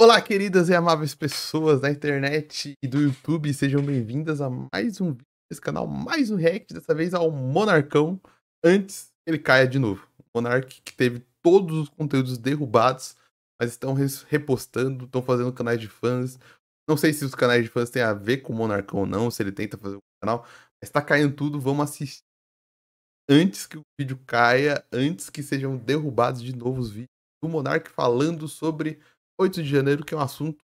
Olá, queridas e amáveis pessoas da internet e do YouTube, sejam bem-vindas a mais um vídeo desse canal, mais um react, dessa vez ao Monarcão, antes que ele caia de novo. O Monark que teve todos os conteúdos derrubados, mas estão repostando, estão fazendo canais de fãs. Não sei se os canais de fãs têm a ver com o Monarcão ou não, se ele tenta fazer o canal, mas tá caindo tudo, vamos assistir antes que o vídeo caia, antes que sejam derrubados de novo os vídeos do Monark falando sobre 8 de janeiro, que é um assunto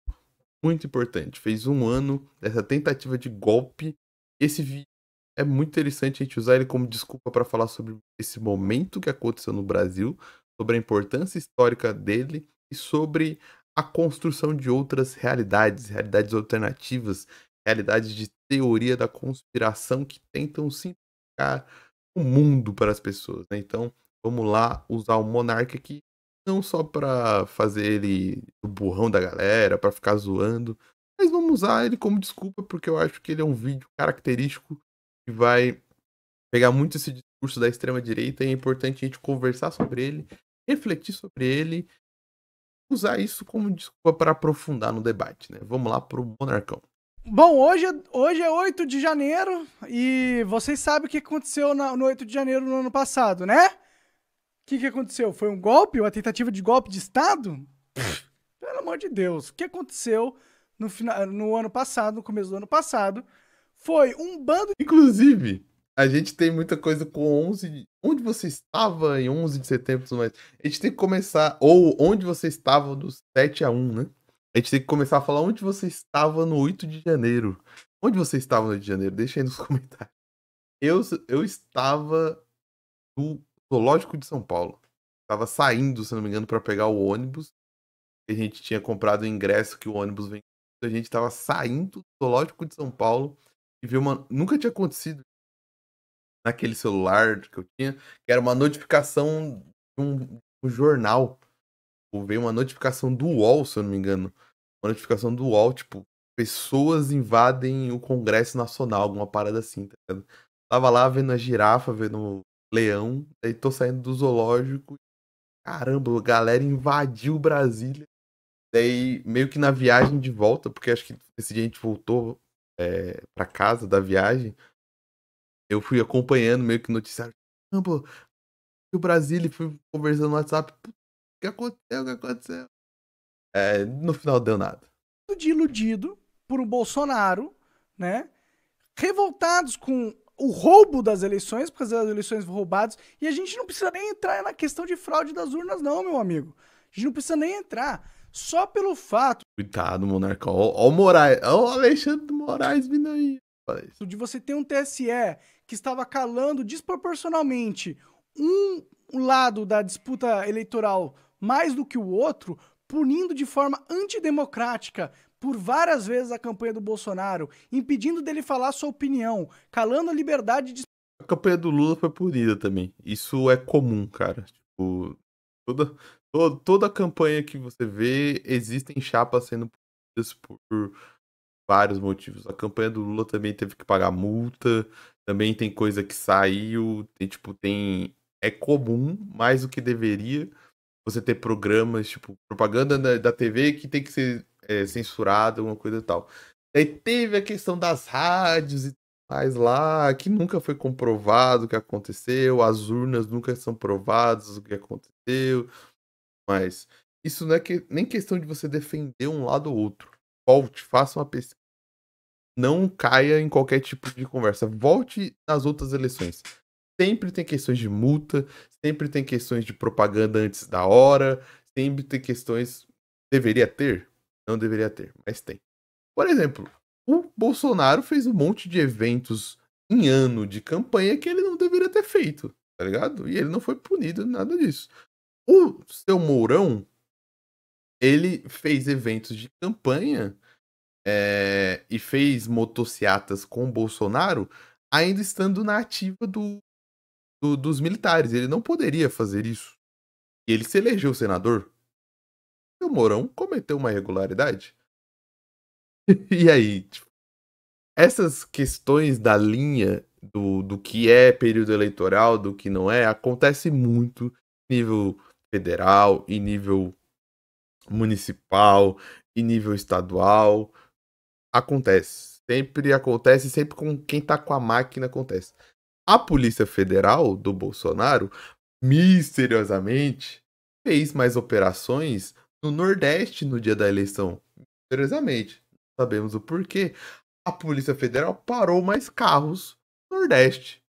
muito importante. Fez um ano dessa tentativa de golpe. Esse vídeo é muito interessante a gente usar ele como desculpa para falar sobre esse momento que aconteceu no Brasil, sobre a importância histórica dele e sobre a construção de outras realidades, realidades alternativas, realidades de teoria da conspiração que tentam simplificar o mundo para as pessoas, né? Então, vamos lá usar o Monarca aqui não só pra fazer ele o burrão da galera, pra ficar zoando, mas vamos usar ele como desculpa, porque eu acho que ele é um vídeo característico que vai pegar muito esse discurso da extrema direita e é importante a gente conversar sobre ele, refletir sobre ele, usar isso como desculpa para aprofundar no debate, né? Vamos lá pro Monarcão. Bom, hoje é 8 de janeiro e vocês sabem o que aconteceu no 8 de janeiro no ano passado, né? O que aconteceu? Foi um golpe? Uma tentativa de golpe de Estado? Pelo amor de Deus. O que aconteceu no ano passado, no começo do ano passado, foi um bando de... Inclusive, a gente tem muita coisa com 11. Onde você estava em 11 de setembro e tudo mais. A gente tem que começar. Ou onde você estava do 7-1, né? A gente tem que começar a falar onde você estava no 8 de janeiro. Onde você estava no 8 de janeiro? Deixa aí nos comentários. Eu estava no Zoológico de São Paulo. Estava saindo, se não me engano, para pegar o ônibus. A gente tinha comprado o ingresso que o ônibus vem. A gente estava saindo do Zoológico de São Paulo e viu uma. Nunca tinha acontecido naquele celular que eu tinha, que era uma notificação de um jornal. Ou veio uma notificação do UOL, se eu não me engano. Uma notificação do UOL, tipo, pessoas invadem o Congresso Nacional, alguma parada assim, tá ligado? Tava lá vendo a girafa, vendo o leão, aí tô saindo do zoológico. Caramba, a galera invadiu Brasília. Daí, meio que na viagem de volta, porque acho que esse dia a gente voltou pra casa da viagem, eu fui acompanhando meio que noticiário. Caramba, o Brasília, fui conversando no WhatsApp. O que aconteceu? O que aconteceu? No final deu nada. de iludido por um Bolsonaro, né? Revoltados com o roubo das eleições, porque as eleições foram roubadas, e a gente não precisa nem entrar na questão de fraude das urnas, não, meu amigo. A gente não precisa nem entrar. Só pelo fato Cuidado, Monarca. Ó o Moraes. Ó o Alexandre de Moraes vindo aí. de você ter um TSE que estava calando desproporcionalmente um lado da disputa eleitoral mais do que o outro, punindo de forma antidemocrática por várias vezes a campanha do Bolsonaro, impedindo dele falar sua opinião, calando a liberdade de... A campanha do Lula foi punida também. Isso é comum, cara. Tipo, toda campanha que você vê, existem chapas sendo punidas por vários motivos. A campanha do Lula também teve que pagar multa, também tem coisa que saiu, tem, tipo, tem... É comum, mais do que deveria, você ter programas, tipo, propaganda da TV que tem que ser censurada, alguma coisa e tal. Daí teve a questão das rádios e mais lá, que nunca foi comprovado o que aconteceu, as urnas nunca são provadas o que aconteceu, mas isso não é nem questão de você defender um lado ou outro. Volte, faça uma pesquisa. Não caia em qualquer tipo de conversa. Volte nas outras eleições. Sempre tem questões de multa, sempre tem questões de propaganda antes da hora, sempre tem questões. Deveria ter? Não deveria ter, mas tem. Por exemplo, o Bolsonaro fez um monte de eventos em ano de campanha que ele não deveria ter feito, tá ligado? E ele não foi punido, nada disso. O seu Mourão, ele fez eventos de campanha e fez motociatas com o Bolsonaro, ainda estando na ativa dos militares. Ele não poderia fazer isso. E ele se elegeu senador. O Mourão cometeu uma irregularidade. E aí, tipo, essas questões da linha do que é período eleitoral, do que não é, acontece muito em nível federal, em nível municipal, em nível estadual. Acontece. Sempre acontece, sempre com quem tá com a máquina acontece. A Polícia Federal do Bolsonaro, misteriosamente, fez mais operações no Nordeste no dia da eleição. Misteriosamente. Não sabemos o porquê. A Polícia Federal parou mais carros no Nordeste.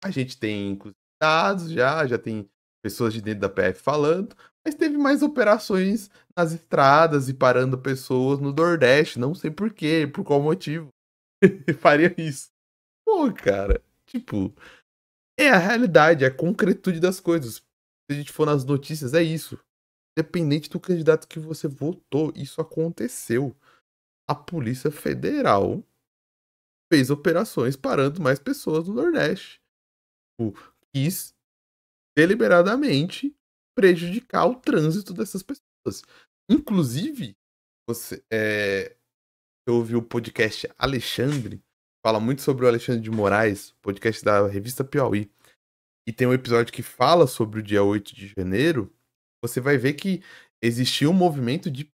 A gente tem inclusive, dados já tem pessoas de dentro da PF falando, mas teve mais operações nas estradas e parando pessoas no Nordeste. Não sei por quê, por qual motivo faria isso. Pô, cara, tipo, é a realidade, é a concretude das coisas. Se a gente for nas notícias, é isso. Independente do candidato que você votou, isso aconteceu. A Polícia Federal fez operações parando mais pessoas no Nordeste. Tipo, quis deliberadamente prejudicar o trânsito dessas pessoas. Inclusive, você ouviu o podcast Alexandre, fala muito sobre o Alexandre de Moraes, podcast da revista Piauí. E tem um episódio que fala sobre o dia 8 de janeiro. Você vai ver que existia um movimento de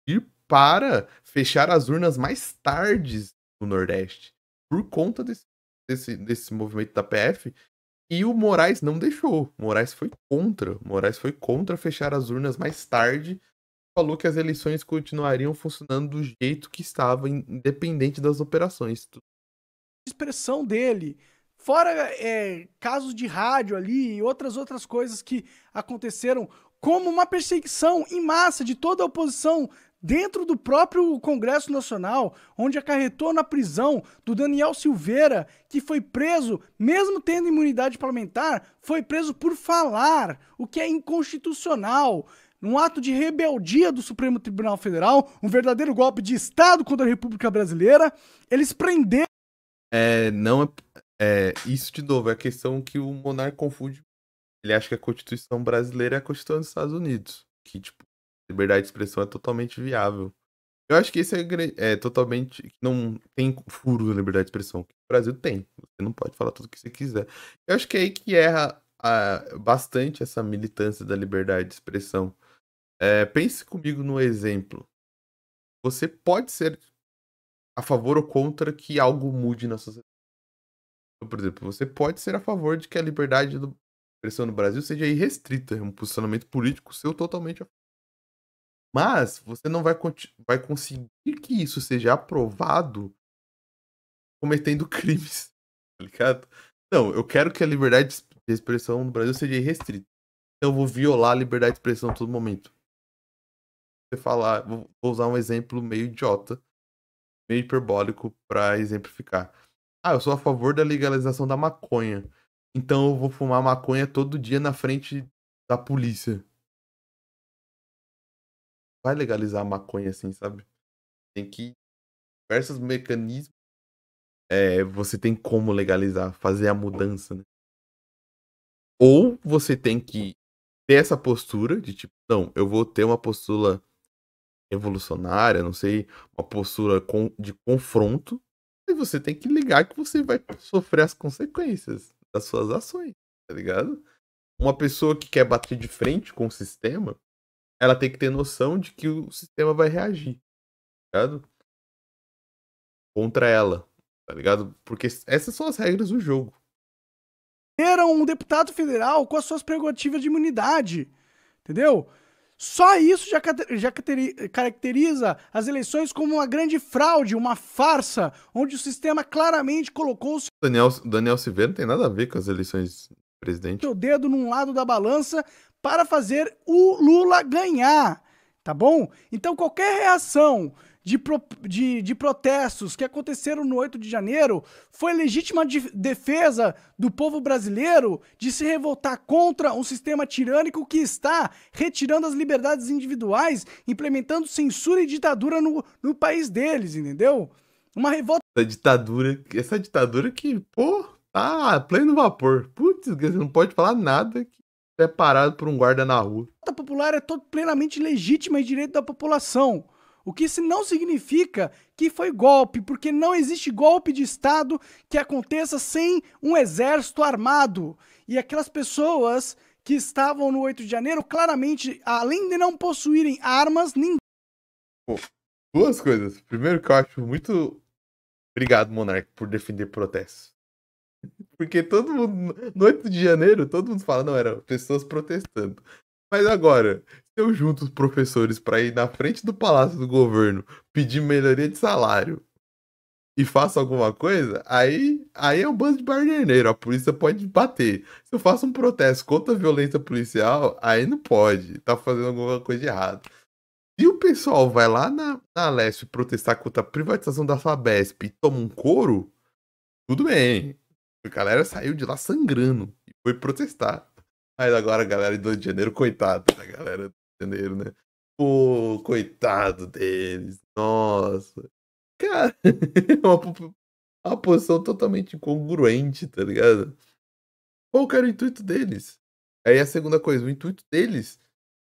ir para fechar as urnas mais tardes no Nordeste. Por conta desse movimento da PF. E o Moraes não deixou. Moraes foi contra. Moraes foi contra fechar as urnas mais tarde. Falou que as eleições continuariam funcionando do jeito que estava, independente das operações. Expressão dele. Fora casos de rádio ali e outras coisas que aconteceram, como uma perseguição em massa de toda a oposição dentro do próprio Congresso Nacional, onde acarretou na prisão do Daniel Silveira, que foi preso, mesmo tendo imunidade parlamentar, foi preso por falar, o que é inconstitucional. Num ato de rebeldia do Supremo Tribunal Federal, um verdadeiro golpe de Estado contra a República Brasileira, eles prenderam. Não isso de novo, é a questão que o monarca confunde. Ele acha que a Constituição brasileira é a Constituição dos Estados Unidos. Que, tipo, liberdade de expressão é totalmente viável. Eu acho que esse é totalmente. Não tem furo na liberdade de expressão. O Brasil tem. Você não pode falar tudo o que você quiser. Eu acho que é aí que erra bastante essa militância da liberdade de expressão. Pense comigo no exemplo. Você pode ser a favor ou contra que algo mude na sociedade. Então, por exemplo, você pode ser a favor de que a liberdade de expressão no Brasil seja irrestrita. É um posicionamento político seu totalmente a favor. Mas você não vai conseguir que isso seja aprovado cometendo crimes, tá ligado? Não, eu quero que a liberdade de expressão no Brasil seja irrestrita. Então eu vou violar a liberdade de expressão a todo momento. Você falar, vou usar um exemplo meio idiota, meio hiperbólico pra exemplificar. Eu sou a favor da legalização da maconha. Então eu vou fumar maconha todo dia na frente da polícia. Vai legalizar a maconha assim, sabe? Tem que diversos mecanismos. Você tem como legalizar, fazer a mudança, né? Ou você tem que ter essa postura de tipo, não, eu vou ter uma postura revolucionária, não sei, uma postura de confronto, e você tem que ligar que você vai sofrer as consequências das suas ações, tá ligado? Uma pessoa que quer bater de frente com o sistema, ela tem que ter noção de que o sistema vai reagir, tá ligado? Contra ela, tá ligado? Porque essas são as regras do jogo. Era um deputado federal com as suas prerrogativas de imunidade, entendeu? Só isso já caracteriza as eleições como uma grande fraude, uma farsa, onde o sistema claramente colocou o Daniel Silveira não tem nada a ver com as eleições de presidente. seu dedo num lado da balança para fazer o Lula ganhar, tá bom? Então qualquer reação de protestos que aconteceram no 8 de janeiro foi legítima defesa do povo brasileiro de se revoltar contra um sistema tirânico que está retirando as liberdades individuais, implementando censura e ditadura no país deles, entendeu? Uma revolta. Essa ditadura que, pô, tá pleno vapor. Putz, você não pode falar nada que é parado por um guarda na rua. A popular é plenamente legítima e direito da população. O que isso não significa que foi golpe, porque não existe golpe de Estado que aconteça sem um exército armado. E aquelas pessoas que estavam no 8 de janeiro, claramente, além de não possuírem armas, ninguém Pô, duas coisas. Primeiro que eu acho muito. Obrigado, Monark, por defender protestos. Porque todo mundo. No 8 de janeiro, todo mundo fala, não, eram pessoas protestando. Mas agora, se eu junto os professores pra ir na frente do Palácio do Governo pedir melhoria de salário e faço alguma coisa, aí é um bando de barneiro. A polícia pode bater. Se eu faço um protesto contra a violência policial, aí não pode. Tá fazendo alguma coisa de errado. Se o pessoal vai lá na Leste protestar contra a privatização da Sabesp e toma um couro, tudo bem. A galera saiu de lá sangrando e foi protestar. Mas agora a galera do Rio de Janeiro, coitado da galera do Rio de Janeiro, né? Pô, coitado deles. Nossa. Cara, é uma posição totalmente incongruente, tá ligado? Qual que era o intuito deles? Aí a segunda coisa, o intuito deles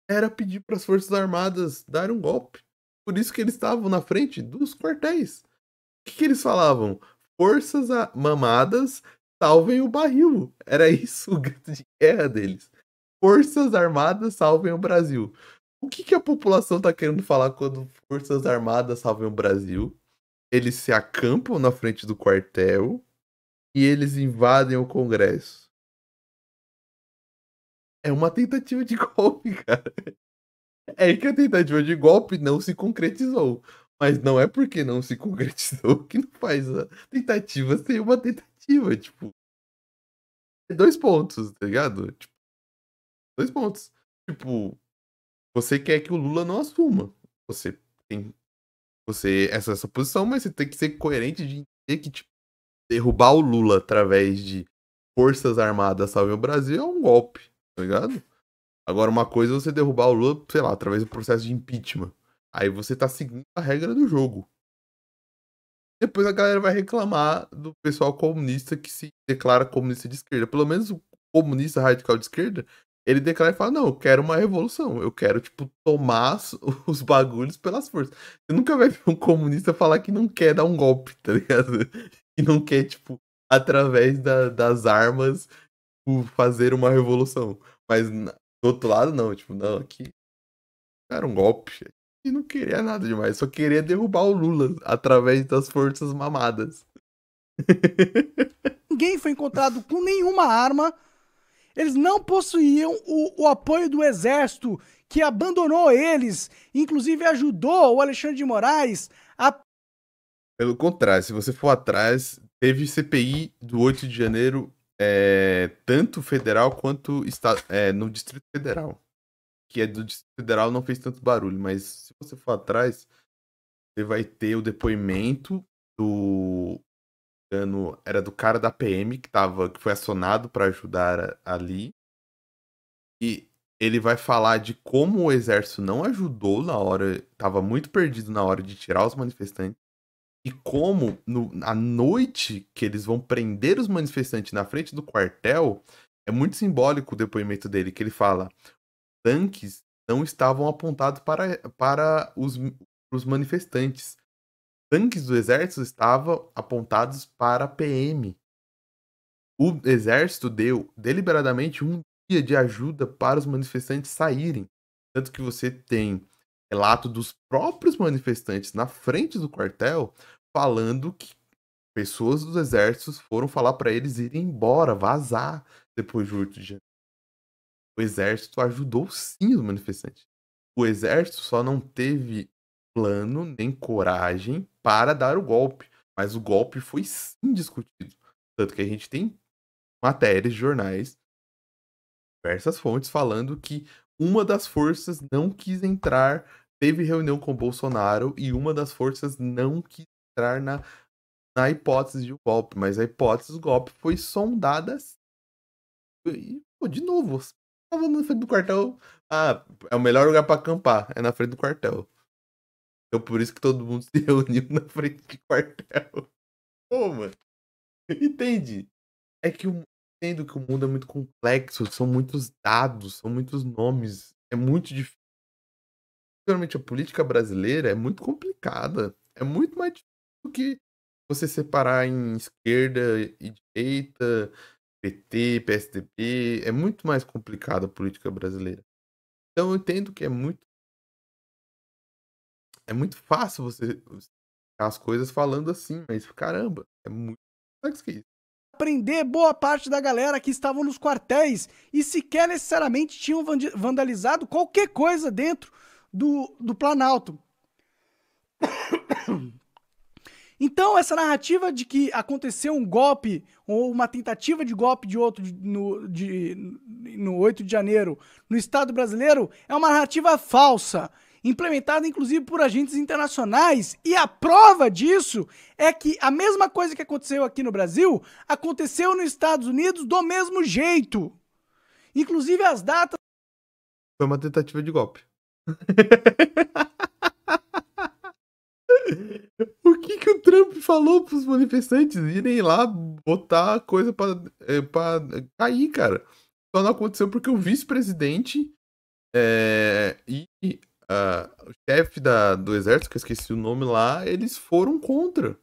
era pedir para as Forças Armadas darem um golpe. Por isso que eles estavam na frente dos quartéis. O que eles falavam? Mamadas, salvem o barril. Era isso o grito de guerra deles. Forças Armadas, salvem o Brasil. O que a população tá querendo falar quando Forças Armadas salvem o Brasil? Eles se acampam na frente do quartel e eles invadem o Congresso. É uma tentativa de golpe, cara. É que a tentativa de golpe não se concretizou. Mas não é porque não se concretizou que não faz a tentativa ser uma tentativa. Tipo, é dois pontos, tá ligado? Tipo, dois pontos. Tipo, você quer que o Lula não assuma. Você tem. Essa posição, mas você tem que ser coerente de entender que, tipo, derrubar o Lula através de Forças Armadas salvem o Brasil é um golpe, tá ligado? Agora, uma coisa é você derrubar o Lula, sei lá, através do processo de impeachment. Aí você tá seguindo a regra do jogo. Depois a galera vai reclamar do pessoal comunista que se declara comunista de esquerda. Pelo menos o comunista radical de esquerda, ele declara e fala: não, eu quero uma revolução. Eu quero, tipo, tomar os bagulhos pelas forças. Você nunca vai ver um comunista falar que não quer dar um golpe, tá ligado? Que não quer, tipo, através das armas, tipo, fazer uma revolução. Mas do outro lado, não. Tipo, não, aqui era um golpe. E não queria nada demais, só queria derrubar o Lula através das forças mamadas. Ninguém foi encontrado com nenhuma arma. Eles não possuíam o apoio do exército, que abandonou eles, inclusive ajudou o Alexandre de Moraes a. Pelo contrário, se você for atrás, teve CPI do 8 de janeiro, tanto federal quanto no Distrito Federal. Que é do Distrito Federal não fez tanto barulho, mas se você for atrás, você vai ter o depoimento do. Era do cara da PM que foi acionado para ajudar ali. E ele vai falar de como o exército não ajudou na hora, tava muito perdido na hora de tirar os manifestantes. E como à noite que eles vão prender os manifestantes na frente do quartel, é muito simbólico o depoimento dele, que ele fala: tanques não estavam apontados para os manifestantes. Tanques do exército estavam apontados para a PM. O exército deu deliberadamente um dia de ajuda para os manifestantes saírem. Tanto que você tem relato dos próprios manifestantes na frente do quartel falando que pessoas dos exércitos foram falar para eles irem embora, vazar depois de 8 de janeiro. O exército ajudou sim os manifestantes. O exército só não teve plano nem coragem para dar o golpe. Mas o golpe foi sim discutido. Tanto que a gente tem matérias de jornais, diversas fontes falando que uma das forças não quis entrar, teve reunião com o Bolsonaro e uma das forças não quis entrar na hipótese de um golpe, mas a hipótese do golpe foi sondada e, pô, de novo, você tava na frente do quartel. Ah, é o melhor lugar pra acampar, é na frente do quartel. Então por isso que todo mundo se reuniu na frente do quartel. Pô, mano, entende? É que eu entendo que o mundo é muito complexo, são muitos dados, são muitos nomes, é muito difícil. Realmente a política brasileira é muito complicada, é muito mais difícil do que você separar em esquerda e direita, PT, PSDB, é muito mais complicada a política brasileira. Então eu entendo que é muito é muito fácil você as coisas falando assim, mas caramba, é muito complexo que isso. Prender boa parte da galera que estavam nos quartéis e sequer necessariamente tinham vandalizado qualquer coisa dentro do Planalto. Então, essa narrativa de que aconteceu um golpe ou uma tentativa de golpe de outro no 8 de janeiro no Estado brasileiro é uma narrativa falsa, implementada inclusive por agentes internacionais. E a prova disso é que a mesma coisa que aconteceu aqui no Brasil aconteceu nos Estados Unidos do mesmo jeito. Inclusive as datas. Foi uma tentativa de golpe. O que o Trump falou pros manifestantes irem lá botar coisa pra cair, cara? Só não aconteceu porque o vice-presidente e o chefe do exército, que eu esqueci o nome lá, eles foram contra.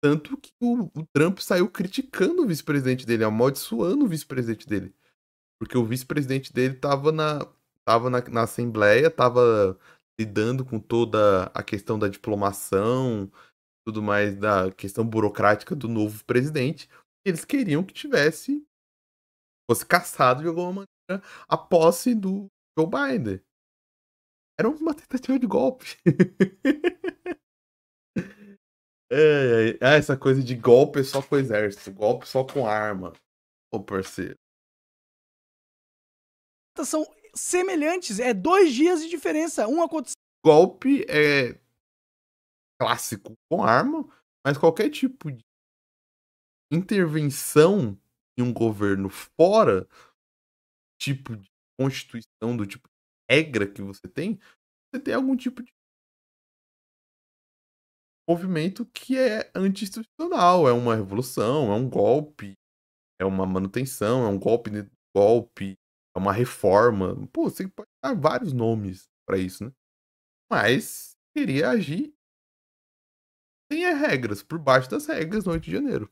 Tanto que o Trump saiu criticando o vice-presidente dele, amaldiçoando o vice-presidente dele. Porque o vice-presidente dele tava na Assembleia, tava lidando com toda a questão da diplomação, tudo mais da questão burocrática do novo presidente. Eles queriam que fosse cassado de alguma maneira a posse do Joe Biden. Era uma tentativa de golpe. Essa coisa de golpe é só com o exército, golpe só com arma. Ô, parceiro. São semelhantes, é 2 dias de diferença. Um aconteceu. Golpe é clássico com arma, mas qualquer tipo de intervenção em um governo fora tipo de constituição, do tipo de regra que você tem algum tipo de movimento que é anti-institucional, é uma revolução, é um golpe, é uma manutenção, é um golpe dentro do golpe, é uma reforma. Pô, você pode dar vários nomes pra isso, né? Mas queria agir sem as regras, por baixo das regras no 8 de janeiro.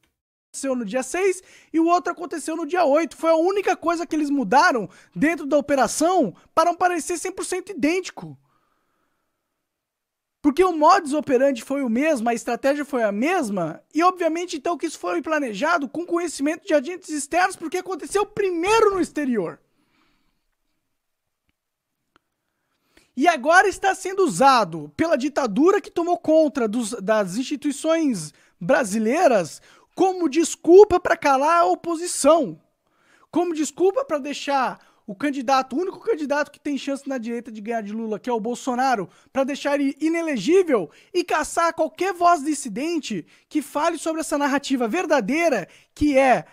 Aconteceu no dia 6 e o outro aconteceu no dia 8. Foi a única coisa que eles mudaram dentro da operação para não parecer 100% idêntico. Porque o modus operandi foi o mesmo, a estratégia foi a mesma, e obviamente então que isso foi planejado com conhecimento de agentes externos, porque aconteceu primeiro no exterior. E agora está sendo usado pela ditadura que tomou conta das instituições brasileiras como desculpa para calar a oposição. Como desculpa para deixar o único candidato que tem chance na direita de ganhar de Lula, que é o Bolsonaro, para deixar ele inelegível e caçar qualquer voz dissidente que fale sobre essa narrativa verdadeira, que é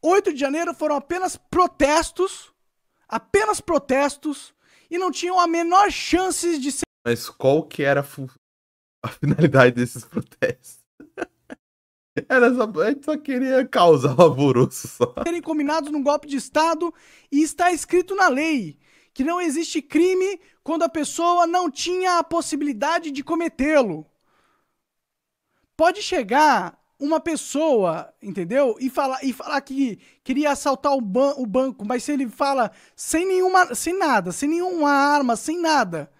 8 de janeiro foram apenas protestos, e não tinham a menor chance de ser. Mas qual que era a finalidade desses protestos? A gente só queria causar um alvoroço só. Serem combinados num golpe de Estado, e está escrito na lei que não existe crime quando a pessoa não tinha a possibilidade de cometê-lo. Pode chegar uma pessoa, entendeu? E falar que queria assaltar o banco, mas se ele fala sem nada, sem nenhuma arma, sem nada,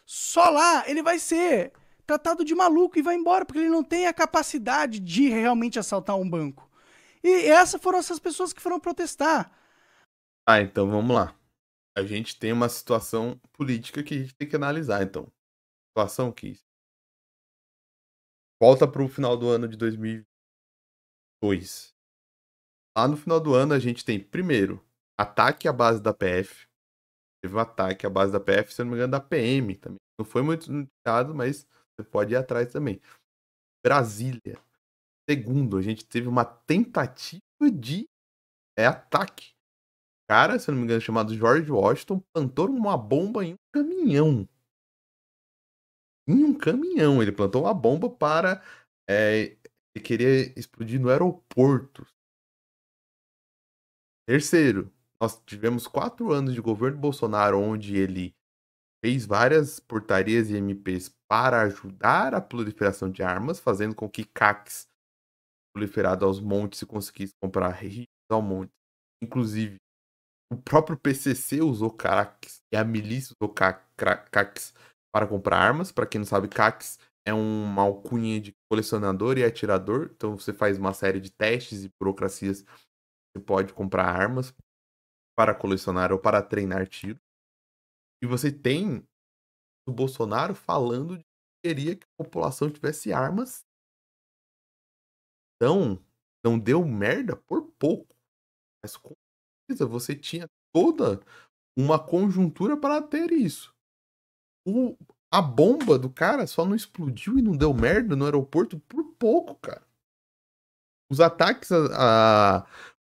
só lá ele vai ser tratado de maluco e vai embora, porque ele não tem a capacidade de realmente assaltar um banco. E foram essas pessoas que foram protestar. Então vamos lá. A gente tem uma situação política que a gente tem que analisar, então. Situação que volta para o final do ano de 2002. Lá no final do ano a gente tem, primeiro, ataque à base da PF. Teve um ataque à base da PF, se eu não me engano, da PM também. Não foi muito noticiado, mas você pode ir atrás também. Brasília. Segundo, a gente teve uma tentativa de ataque. Cara, se eu não me engano, chamado George Washington, plantou uma bomba em um caminhão. Em um caminhão. Ele plantou uma bomba para... ele queria explodir no aeroporto. Terceiro, nós tivemos 4 anos de governo Bolsonaro, onde ele fez várias portarias e MPs para ajudar a proliferação de armas, fazendo com que CACs proliferados aos montes e conseguisse comprar rifles ao monte. Inclusive, o próprio PCC usou CACs e a milícia usou CACs para comprar armas. Para quem não sabe, CACs é uma alcunha de colecionador e atirador. Então você faz uma série de testes e burocracias. Você pode comprar armas para colecionar ou para treinar tiro. E você tem o Bolsonaro falando que queria que a população tivesse armas. Então, não deu merda por pouco. Mas com certeza você tinha toda uma conjuntura para ter isso. A bomba do cara só não explodiu e não deu merda no aeroporto por pouco, cara. Os ataques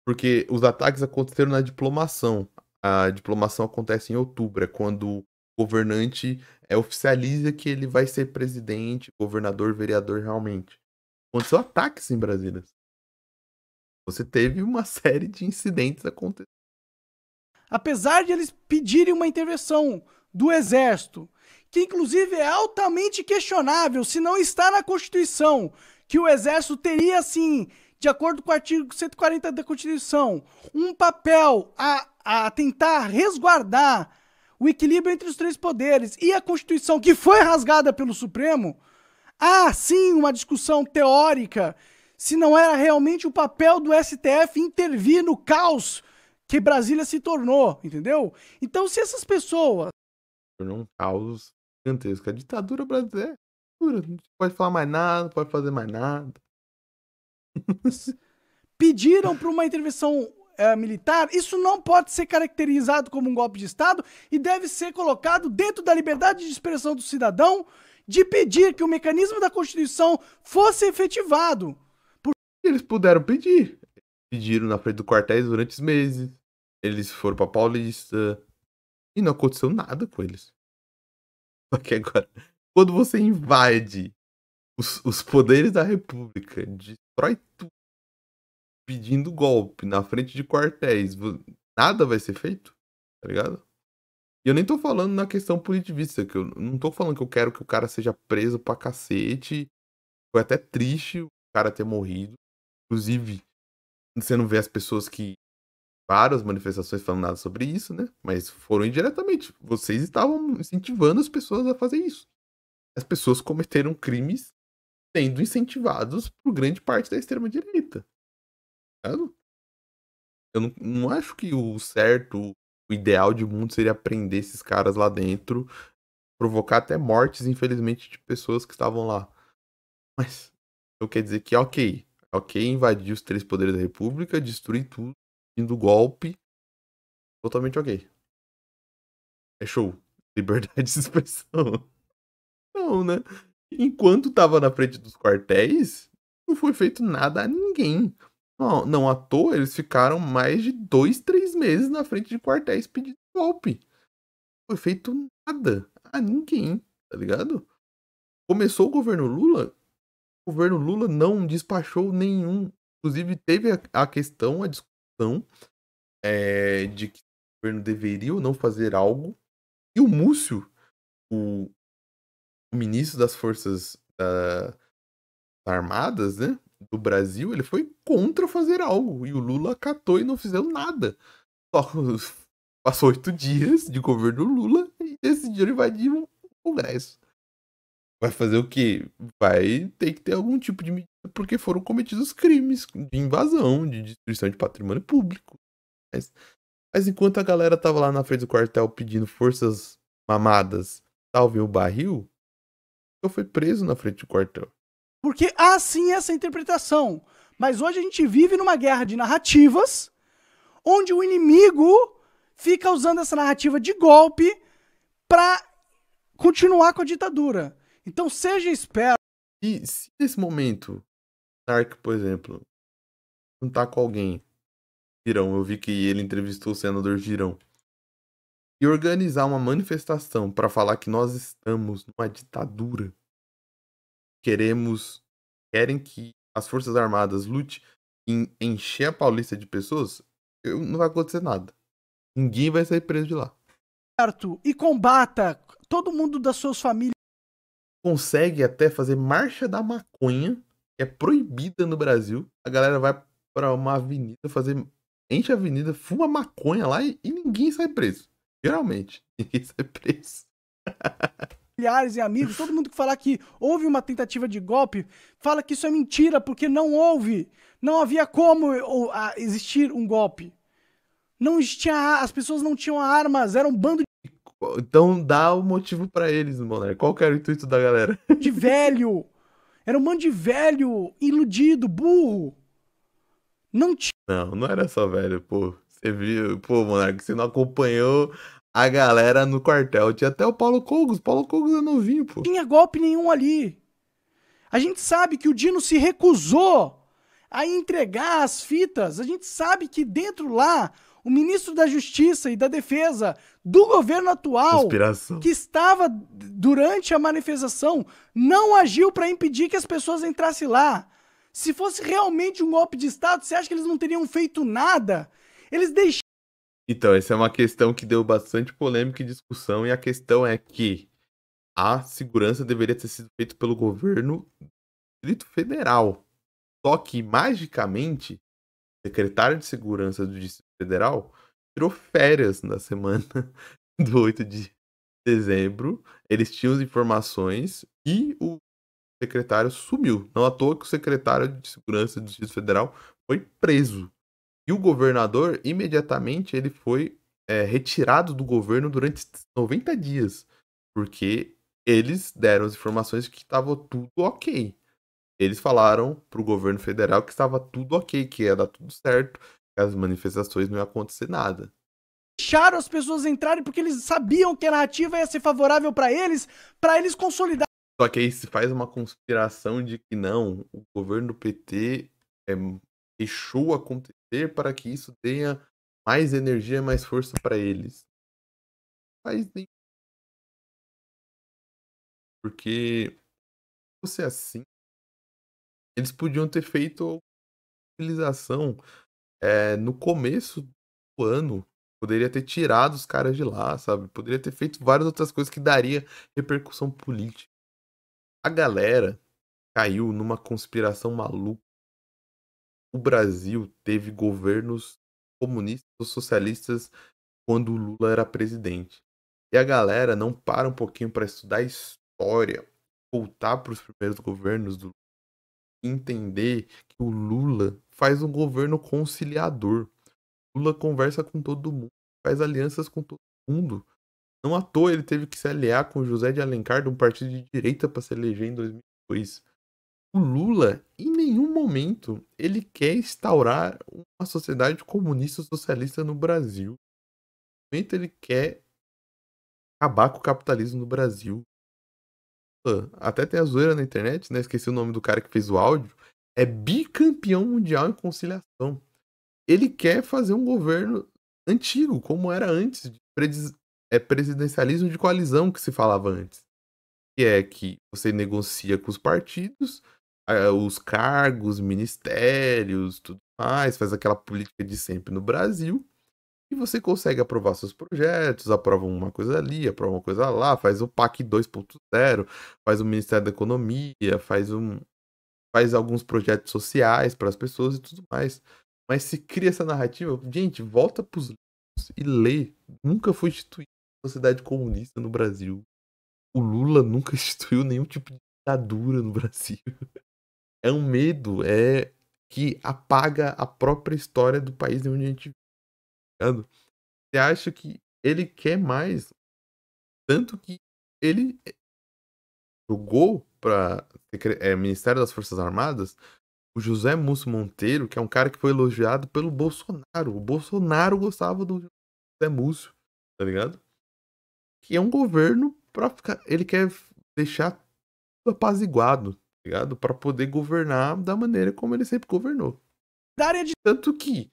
porque os ataques aconteceram na diplomação. A diplomação acontece em outubro, é quando o governante oficializa que ele vai ser presidente, governador, vereador realmente. Aconteceu ataques em Brasília. Você teve uma série de incidentes acontecendo. Apesar de eles pedirem uma intervenção do Exército, que inclusive é altamente questionável se não está na Constituição, que o Exército teria, assim, de acordo com o artigo 140 da Constituição, um papel a tentar resguardar o equilíbrio entre os três poderes, e a Constituição, que foi rasgada pelo Supremo, há sim uma discussão teórica se não era realmente o papel do STF intervir no caos que Brasília se tornou, entendeu? Então, se essas pessoas Tornou um caos gigantesco. A ditadura brasileira não pode falar mais nada, não pode fazer mais nada. pediram para uma intervenção militar, isso não pode ser caracterizado como um golpe de Estado e deve ser colocado dentro da liberdade de expressão do cidadão de pedir que o mecanismo da Constituição fosse efetivado. Eles puderam pedir. Pediram na frente do quartéis durante os meses. Eles foram pra Paulista. E não aconteceu nada com eles. Só que agora, quando você invade os poderes da República, destrói tudo, pedindo golpe na frente de quartéis, nada vai ser feito, tá ligado? E eu nem tô falando na questão punitivista, que eu não tô falando que eu quero que o cara seja preso pra cacete. Foi até triste o cara ter morrido. Inclusive, você não vê as pessoas que várias manifestações falando nada sobre isso, né? Mas foram indiretamente. Vocês estavam incentivando as pessoas a fazer isso. As pessoas cometeram crimes sendo incentivados por grande parte da extrema-direita. Sabe? Eu não acho que o certo, o ideal de mundo seria prender esses caras lá dentro, provocar até mortes, infelizmente, de pessoas que estavam lá. Mas eu quero dizer que, ok, invadir os três poderes da República, destruir tudo, indo golpe, totalmente ok. É show. Liberdade de expressão. Não, né? Enquanto tava na frente dos quartéis, não foi feito nada a ninguém. Não à toa, eles ficaram mais de 2, 3 meses na frente de quartéis pedindo golpe. Não foi feito nada a ninguém, tá ligado? Começou o governo Lula não despachou nenhum. Inclusive, teve a questão, a discussão de que o governo deveria ou não fazer algo. E o Múcio, o ministro das Forças Armadas, né, do Brasil, ele foi contra fazer algo. E o Lula acatou e não fizeram nada. Só passou 8 dias de governo Lula e decidiram invadir o Congresso. Vai fazer o quê? Vai ter que ter algum tipo de medida porque foram cometidos crimes de invasão, de destruição de patrimônio público. Mas enquanto a galera tava lá na frente do quartel pedindo forças mamadas, salve o barril, eu fui preso na frente do quartel. Porque há sim essa interpretação. Mas hoje a gente vive numa guerra de narrativas, onde o inimigo fica usando essa narrativa de golpe para continuar com a ditadura. Então seja esperto. E se nesse momento, Stark, por exemplo, não tá com alguém, Girão, eu vi que ele entrevistou o senador Girão, e organizar uma manifestação para falar que nós estamos numa ditadura, querem que as Forças Armadas lute em encher a Paulista de pessoas, não vai acontecer nada. Ninguém vai sair preso de lá. E combata todo mundo das suas famílias. Consegue até fazer marcha da maconha, que é proibida no Brasil. A galera vai pra uma avenida enche a avenida, fuma maconha lá e ninguém sai preso. Geralmente, ninguém sai preso. familiares e amigos, todo mundo que falar que houve uma tentativa de golpe, fala que isso é mentira, porque não houve. Não havia como existir um golpe. Não existia, as pessoas não tinham armas, era um bando Então dá o motivo pra eles, Monark. Qual que era o intuito da galera? de velho. Era um bando de velho, iludido, burro. Não tinha Não era só velho, pô. Você viu, pô, Monark, você não acompanhou a galera no quartel. Tinha até o Paulo Cogos. Paulo Cogos é novinho, pô. golpe nenhum ali. A gente sabe que o Dino se recusou a entregar as fitas. A gente sabe que dentro lá, o ministro da Justiça e da Defesa do governo atual, Conspiração. que estava durante a manifestação, não agiu para impedir que as pessoas entrassem lá. Se fosse realmente um golpe de Estado, você acha que eles não teriam feito nada? Eles deixaram. Então, essa é uma questão que deu bastante polêmica e discussão, e a questão é que a segurança deveria ter sido feita pelo governo do Distrito Federal. Só que, magicamente, o secretário de Segurança do Distrito Federal tirou férias na semana do 8 de dezembro. Eles tinham as informações e o secretário sumiu. Não à toa que o secretário de Segurança do Distrito Federal foi preso. E o governador, imediatamente, ele foi retirado do governo durante 90 dias. Porque eles deram as informações que estava tudo ok. Eles falaram pro governo federal que estava tudo ok, que ia dar tudo certo, que as manifestações não ia acontecer nada. Deixaram as pessoas entrarem porque eles sabiam que a narrativa ia ser favorável para eles consolidar. Só que aí se faz uma conspiração de que não, o governo do PT deixou acontecer para que isso tenha mais energia, mais força para eles. Mas nem. Porque se fosse assim, eles podiam ter feito a utilização no começo do ano. Poderia ter tirado os caras de lá, sabe? Poderia ter feito várias outras coisas que daria repercussão política. A galera caiu numa conspiração maluca. O Brasil teve governos comunistas ou socialistas quando o Lula era presidente. E a galera não para um pouquinho para estudar história, voltar para os primeiros governos do Lula, e entender que o Lula faz um governo conciliador. O Lula conversa com todo mundo, faz alianças com todo mundo. Não à toa ele teve que se aliar com José de Alencar, de um partido de direita, para se eleger em 2002. O Lula, em nenhum momento, ele quer instaurar uma sociedade comunista socialista no Brasil. No momento ele quer acabar com o capitalismo no Brasil. Até tem a zoeira na internet, né? Esqueci o nome do cara que fez o áudio. É bicampeão mundial em conciliação. Ele quer fazer um governo antigo, como era antes, de presidencialismo de coalizão que se falava antes. Que é que você negocia com os partidos, os cargos, ministérios, tudo mais, faz aquela política de sempre no Brasil, e você consegue aprovar seus projetos, aprova uma coisa ali, aprova uma coisa lá, faz o PAC 2.0, faz o Ministério da Economia, faz alguns projetos sociais para as pessoas e tudo mais. Mas se cria essa narrativa, gente, volta pros livros e lê. Nunca foi instituída a sociedade comunista no Brasil. O Lula nunca instituiu nenhum tipo de ditadura no Brasil. É um medo, que apaga a própria história do país onde a gente vive. Você acha que ele quer mais? Tanto que ele jogou para Ministério das Forças Armadas o José Múcio Monteiro, que é um cara que foi elogiado pelo Bolsonaro. O Bolsonaro gostava do José Múcio, tá ligado? Que é um governo pra ficar. Ele quer deixar tudo apaziguado, tá ligado? Pra poder governar da maneira como ele sempre governou. Tanto que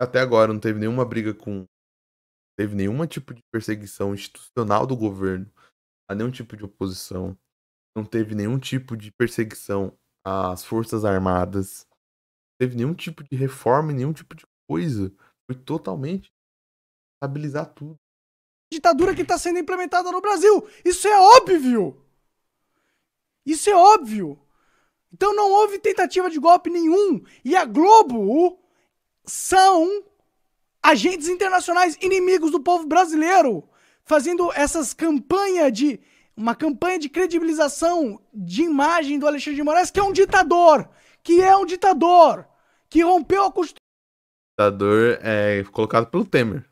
até agora não teve nenhuma briga com. Teve nenhum tipo de perseguição institucional do governo a nenhum tipo de oposição. Não teve nenhum tipo de perseguição às Forças Armadas. Não teve nenhum tipo de reforma, nenhum tipo de coisa. Foi totalmente estabilizar tudo. Ditadura que está sendo implementada no Brasil. Isso é óbvio. Isso é óbvio. Então não houve tentativa de golpe nenhum. E a Globo são agentes internacionais inimigos do povo brasileiro, fazendo essas campanhas de uma campanha de credibilização de imagem do Alexandre de Moraes, que é um ditador, que rompeu a Ditador é colocado pelo Temer.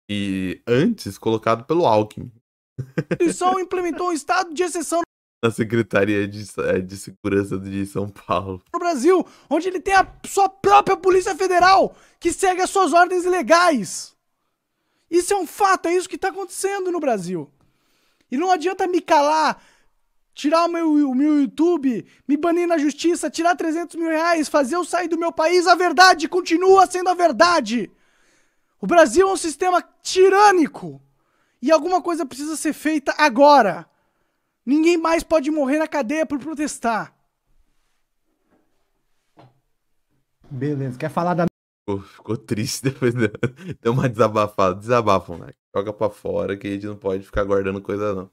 E antes colocado pelo Alckmin. Constituição, implementou um estado de exceção Na Secretaria de Segurança de São Paulo. no Brasil, onde ele tem a sua própria Polícia Federal, que segue as suas ordens legais. Isso é um fato, é isso que está acontecendo no Brasil. E não adianta me calar, tirar o meu YouTube, me banir na justiça, tirar 300 mil reais, fazer eu sair do meu país. A verdade continua sendo a verdade. O Brasil é um sistema tirânico. E alguma coisa precisa ser feita agora. Ninguém mais pode morrer na cadeia por protestar. Beleza, quer falar da Ficou triste depois. Deu uma desabafada. Desabafa, né? Joga pra fora que a gente não pode ficar guardando coisa, não.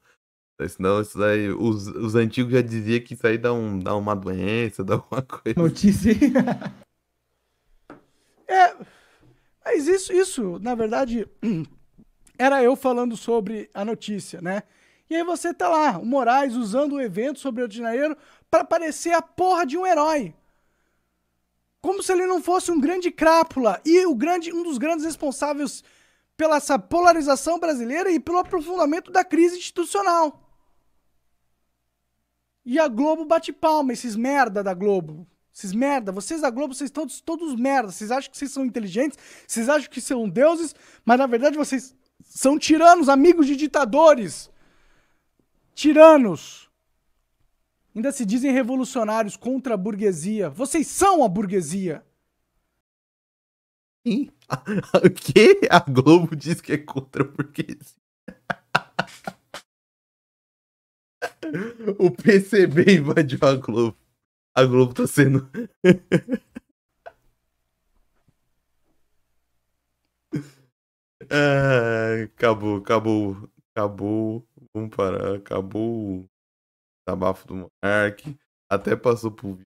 Senão, isso daí. Os antigos já diziam que isso aí dá uma doença, dá alguma coisa. notícia? Mas isso, na verdade, era eu falando sobre a notícia, né? E aí você tá lá, o Moraes usando o evento sobre o 8 de janeiro pra parecer a porra de um herói. Como se ele não fosse um grande crápula e um dos grandes responsáveis pela essa polarização brasileira e pelo aprofundamento da crise institucional. E a Globo bate palma, esses merda da Globo. Esses merda, vocês da Globo, vocês todos merda. Vocês acham que vocês são inteligentes, vocês acham que são deuses, mas na verdade vocês são tiranos, amigos de ditadores. Tiranos. Ainda se dizem revolucionários contra a burguesia. Vocês são a burguesia. Sim. O quê? A Globo diz que é contra a burguesia. O PCB invadiu a Globo. A Globo tá sendo. Acabou. Vamos parar. Acabou o desabafo do Monark. Até passou por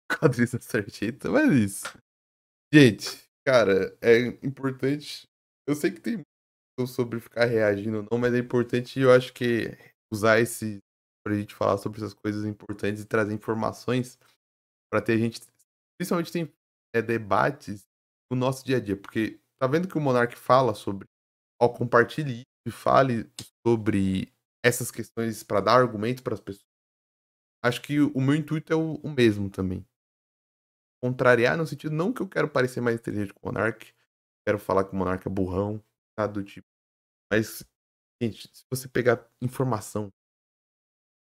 Quadrista Sargento, mas isso. Gente, cara, é importante. Eu sei que tem muito sobre ficar reagindo ou não, mas é importante, eu acho que usar esse pra gente falar sobre essas coisas importantes e trazer informações pra ter gente, principalmente tem debates no nosso dia a dia, porque tá vendo que o Monark fala sobre, ó, compartilhe isso e fale sobre essas questões pra dar argumento pras pessoas. Acho que o meu intuito é o mesmo também. Contrariar no sentido, não que eu quero parecer mais inteligente que o Monark, quero falar que o Monark é burrão, nada do tipo. Mas, gente, se você pegar informação,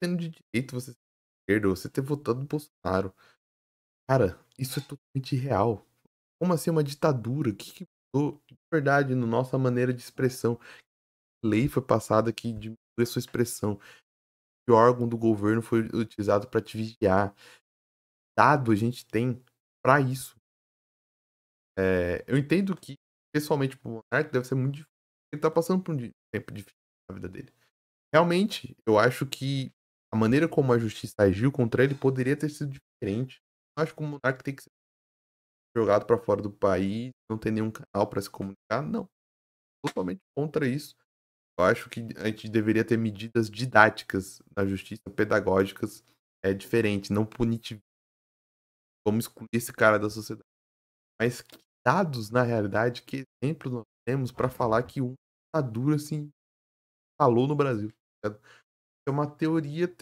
sendo de direita, você ser de esquerda, você ter votado no Bolsonaro, cara, isso é totalmente real. Como assim uma ditadura? O que mudou de verdade na nossa maneira de expressão? Lei foi passada que diminui a sua expressão. Que órgão do governo foi utilizado para te vigiar? Dado a gente tem para isso. Eu entendo que, pessoalmente, pro Monark deve ser muito difícil. Ele tá passando por um tempo difícil na vida dele. Realmente, eu acho que a maneira como a justiça agiu contra ele poderia ter sido diferente. Eu acho que o Monark tem que ser jogado pra fora do país, não tem nenhum canal pra se comunicar. Não. Totalmente contra isso. Eu acho que a gente deveria ter medidas didáticas na justiça, pedagógicas, diferente, não punitivas. Vamos excluir esse cara da sociedade. Mas que dados, na realidade, que exemplos nós temos pra falar que uma ditadura assim falou no Brasil? É uma teoria de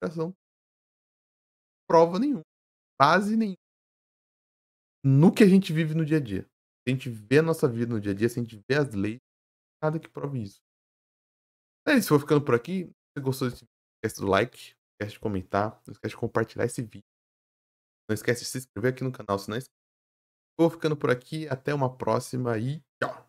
conspiração. Prova nenhuma, base nenhuma. No que a gente vive no dia a dia. Se a gente vê a nossa vida no dia a dia, se a gente vê as leis, nada que prove isso. É isso, vou ficando por aqui. Se você gostou desse vídeo, não esquece do like, não esquece de comentar, não esquece de compartilhar esse vídeo. Não esquece de se inscrever aqui no canal, se não esquece. Vou ficando por aqui, até uma próxima e tchau!